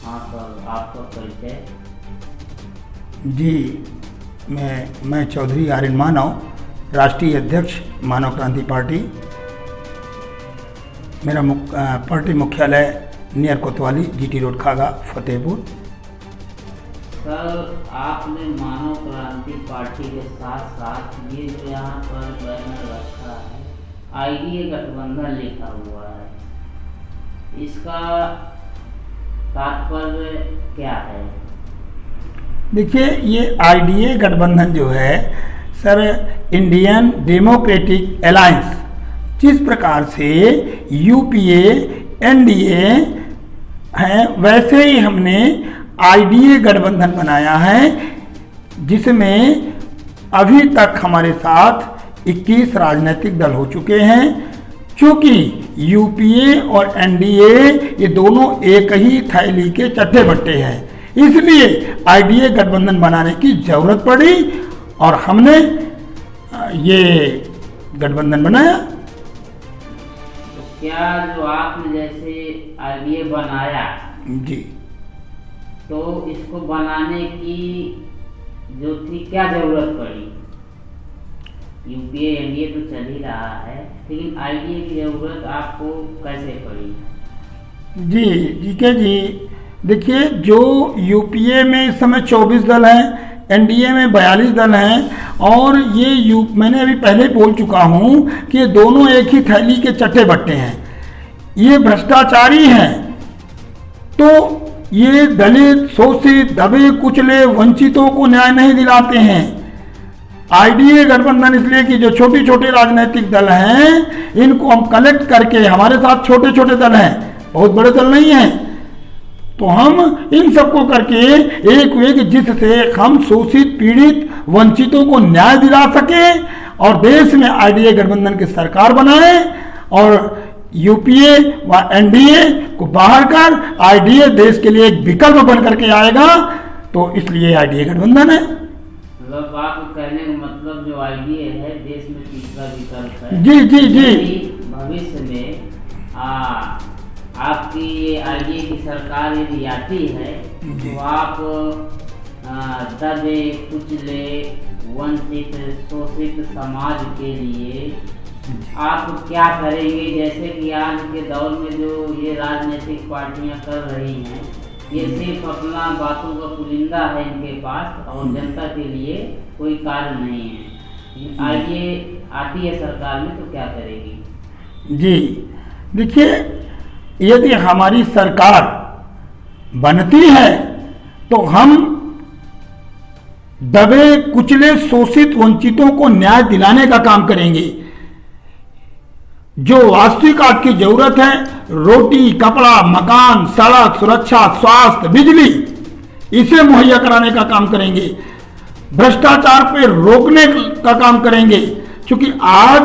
हाँ सर, आपका परिचय। जी, मैं चौधरी आर्यन मानव, राष्ट्रीय अध्यक्ष मानव क्रांति पार्टी। मेरा पार्टी मुख्यालय नियर कोतवाली, जीटी रोड, खागा, फतेहपुर। सर, आपने मानव क्रांति पार्टी के साथ साथ ये जो यहाँ पर बैनर रखा है, आईडीए गठबंधन लिखा हुआ है, इसका तात्पर्य क्या है? देखिए, ये आईडीए गठबंधन जो है सर, इंडियन डेमोक्रेटिक अलायंस, जिस प्रकार से यूपीए एनडीए है, वैसे ही हमने आईडीए गठबंधन बनाया है, जिसमें अभी तक हमारे साथ 21 राजनीतिक दल हो चुके हैं। चूंकि यूपीए और एनडीए ये दोनों एक ही थैली के चट्टे बट्टे हैं, इसलिए आईडीए गठबंधन बनाने की जरूरत पड़ी और हमने ये गठबंधन बनाया। तो क्या जो आपने जैसे आईडीए बनाया जी, तो इसको बनाने की जो थी क्या जरूरत पड़ी? यूपीए एनडीए तो चल ही रहा है, लेकिन आईडीए की जरूरत आपको कैसे पड़ी? जी, देखिए, जो यूपीए में इस समय 24 दल हैं, एनडीए में 42 दल हैं, और ये मैंने अभी पहले बोल चुका हूँ कि ये दोनों एक ही थैली के चट्टे बट्टे हैं, ये भ्रष्टाचारी हैं। तो ये दलित, शोषित, दबे कुचले, वंचितों को न्याय नहीं दिलाते हैं। आईडीए गठबंधन इसलिए कि जो छोटे छोटे राजनीतिक दल हैं, इनको हम कलेक्ट करके, हमारे साथ छोटे छोटे दल हैं, बहुत बड़े दल नहीं हैं, तो हम इन सबको करके एक जिससे हम शोषित, पीड़ित, वंचितों को न्याय दिला सके और देश में आईडीए गठबंधन की सरकार बनाए और यूपीए व एनडीए को बाहर कर आईडीए देश के लिए एक विकल्प बन करके आएगा। तो इसलिए आईडीए गठबंधन है। मतलब आप कहने का मतलब जो आईडीए है देश में तीसरा विकल्प है। जी। भविष्य में आपकी ये आईडीए की सरकार यदि आती है तो आप दबे कुचले, वंचित, शोषित समाज के लिए आप क्या करेंगे? जैसे कि आज के दौर में जो ये राजनीतिक पार्टियां कर रही हैं, ये सिर्फ अपना बातों का पुलिंदा है इनके पास और जनता के लिए कोई कार्य नहीं है। आईडीए आती है सरकार में तो क्या करेगी? जी, देखिए, यदि हमारी सरकार बनती है तो हम दबे कुचले, शोषित, वंचितों को न्याय दिलाने का काम करेंगे। जो वास्तविक आज की जरूरत है, रोटी, कपड़ा, मकान, सड़क, सुरक्षा, स्वास्थ्य, बिजली, इसे मुहैया कराने का काम करेंगे। भ्रष्टाचार पे रोकने का काम करेंगे, क्योंकि आज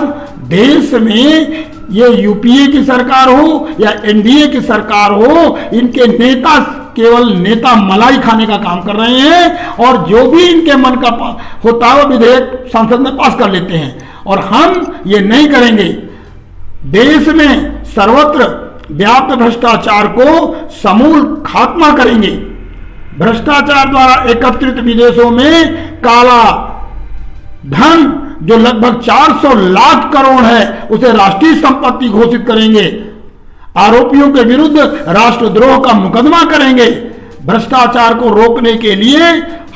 देश में ये यूपीए की सरकार हो या एनडीए की सरकार हो, इनके नेता केवल नेता मलाई खाने का काम कर रहे हैं और जो भी इनके मन का होता है वो विधेयक संसद में पास कर लेते हैं, और हम ये नहीं करेंगे। देश में सर्वत्र व्याप्त भ्रष्टाचार को समूल खात्मा करेंगे। भ्रष्टाचार द्वारा एकत्रित विदेशों में काला धन जो लगभग 400 लाख करोड़ है, उसे राष्ट्रीय संपत्ति घोषित करेंगे। आरोपियों के विरुद्ध राष्ट्रद्रोह का मुकदमा करेंगे। भ्रष्टाचार को रोकने के लिए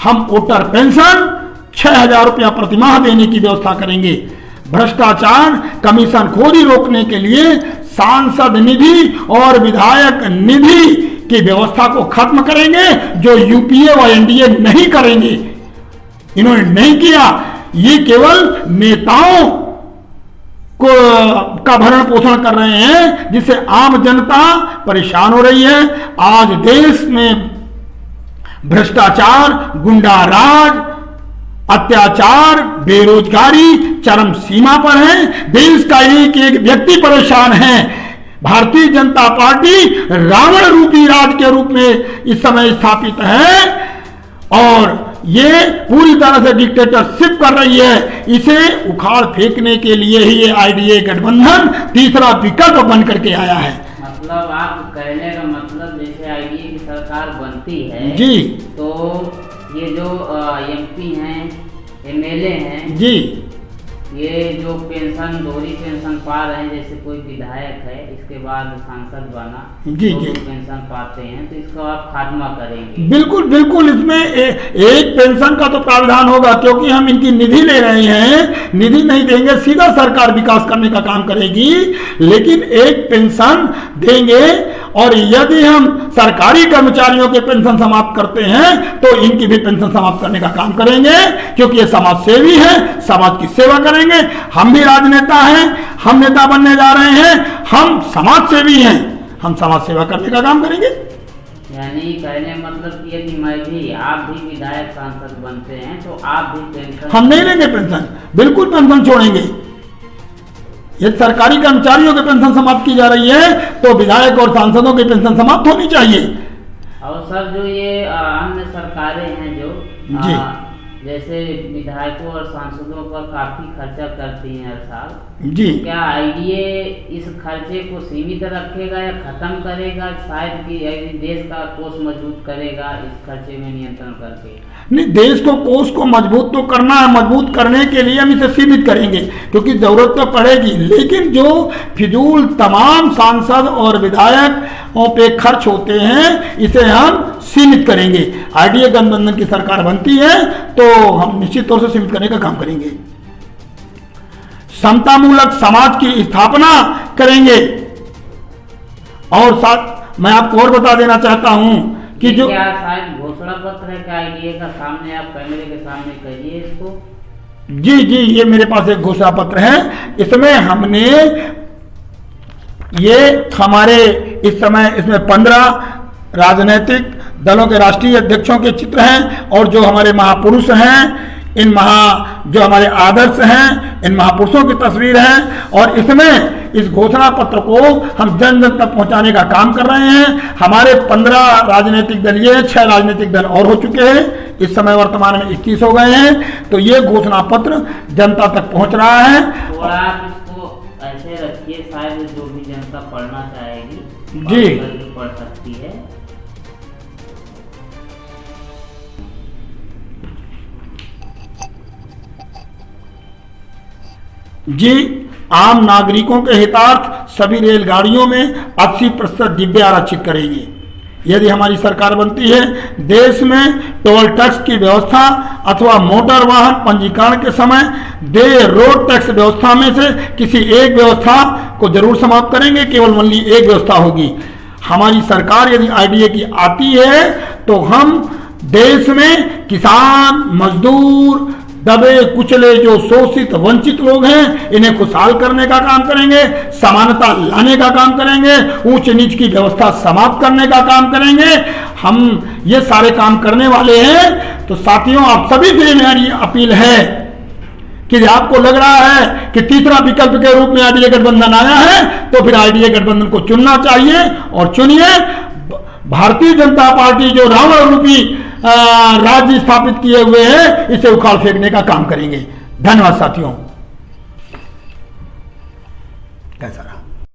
हम वोटर पेंशन 6,000 रुपया प्रतिमाह देने की व्यवस्था करेंगे। भ्रष्टाचार, कमीशन खोरी रोकने के लिए सांसद निधि और विधायक निधि की व्यवस्था को खत्म करेंगे, जो यूपीए व एनडीए नहीं करेंगे। इन्होंने नहीं किया, ये केवल नेताओं को का भरण पोषण कर रहे हैं, जिससे आम जनता परेशान हो रही है। आज देश में भ्रष्टाचार, गुंडाराज, अत्याचार, बेरोजगारी चरम सीमा पर है। देश का एक एक व्यक्ति परेशान है। भारतीय जनता पार्टी रावण रूपी राज के रूप में इस समय स्थापित है और ये पूरी तरह से डिक्टेटरशिप कर रही है। इसे उखाड़ फेंकने के लिए ही ये आईडीए गठबंधन तीसरा विकल्प बन करके आया है। मतलब आप कहने का मतलब जैसे आईडीए की सरकार बनती है जी, तो ये जो एमपी हैं, एमएलए हैं जी, ये जो पेंशन, दोहरी पेंशन पा रहे हैं, जैसे कोई विधायक है इसके बाद सांसद बना जी, तो जी, पेंशन पाते हैं, तो इसको आप खात्मा करेंगे? बिल्कुल बिल्कुल। इसमें एक पेंशन का तो प्रावधान होगा, क्योंकि हम इनकी निधि ले रहे हैं, निधि नहीं देंगे सीधा सरकार विकास करने का काम करेगी, लेकिन एक पेंशन देंगे। और यदि हम सरकारी कर्मचारियों के पेंशन समाप्त करते हैं तो इनकी भी पेंशन समाप्त करने का काम करेंगे, क्योंकि ये समाज सेवी है, समाज की सेवा करेंगे। हम भी राजनेता हैं, हम नेता बनने जा रहे हैं, हम समाज सेवी हैं, हम समाज सेवा करने का काम करेंगे। यानी कहने मतलब कि यदि मैं भी, आप भी विधायक सांसद बनते हैं तो आप भी पेंशन? हम नहीं लेंगे पेंशन, बिल्कुल पेंशन छोड़ेंगे। यदि सरकारी कर्मचारियों की पेंशन समाप्त की जा रही है तो विधायक और सांसदों की पेंशन समाप्त होनी चाहिए। और सर जो ये अन्य सरकारें हैं जो जी, जैसे विधायकों और सांसदों पर काफी खर्चा करती हैं हर साल, जी, क्या आईडीए इस खर्चे को सीमित रखेगा या खत्म करेगा? शायद कि देश का कोष मजबूत करेगा इस खर्चे में नियंत्रण करके? नहीं, देश को कोष को मजबूत तो करना है, मजबूत करने के लिए हम इसे सीमित करेंगे, क्योंकि जरूरत तो पड़ेगी, लेकिन जो फिजूल तमाम सांसद और विधायकों पे खर्च होते हैं इसे हम सीमित करेंगे। आईडीए गठबंधन की सरकार बनती है तो हम निश्चित तौर से सीमित करने का काम करेंगे। समतामूलक समाज की स्थापना करेंगे। और साथ मैं आपको और बता देना चाहता हूं कि जो क्या शायद घोषणा पत्र है क्या आईडीए का, सामने आप कैमरे के सामने कहिए इसको। जी जी, ये मेरे पास एक घोषणा पत्र है, इसमें हमने ये हमारे इस समय इसमें 15 राजनीतिक दलों के राष्ट्रीय अध्यक्षों के चित्र हैं, और जो हमारे महापुरुष हैं, जो हमारे आदर्श हैं, इन महापुरुषों की तस्वीर है। और इसमें इस घोषणा पत्र को हम जन जन तक पहुंचाने का काम कर रहे हैं। हमारे 15 राजनीतिक दल, ये 6 राजनीतिक दल और हो चुके हैं, इस समय वर्तमान में 21 हो गए हैं। तो ये घोषणा पत्र जनता तक पहुंच रहा है। थोड़ा आप इसको ऐसे रखिए, शायद जो भी जनता पढ़ना चाहेगी जी पढ़ सकती है। जी, आम नागरिकों के हितार्थ सभी रेलगाड़ियों में 80% डिब्बे आरक्षित करेंगे। यदि हमारी सरकार बनती है, देश में टोल टैक्स की व्यवस्था अथवा मोटर वाहन पंजीकरण के समय देय रोड टैक्स व्यवस्था में से किसी एक व्यवस्था को जरूर समाप्त करेंगे, केवल ओनली एक व्यवस्था होगी। हमारी सरकार यदि आईडीए की आती है तो हम देश में किसान, मजदूर, दबे कुचले जो शोषित वंचित लोग हैं, इन्हें खुशहाल करने का काम करेंगे, समानता लाने का काम करेंगे, ऊंच नीच की व्यवस्था समाप्त करने का काम करेंगे। हम ये सारे काम करने वाले हैं। तो साथियों, आप सभी से मेरी अपील है कि आपको लग रहा है कि तीसरा विकल्प के रूप में आईडीए गठबंधन आया है तो फिर आईडीए गठबंधन को चुनना चाहिए, और चुनिए। भारतीय जनता पार्टी जो रावण रूपी राज्य स्थापित किए हुए हैं, इसे उखाड़ फेंकने का काम करेंगे। धन्यवाद साथियों।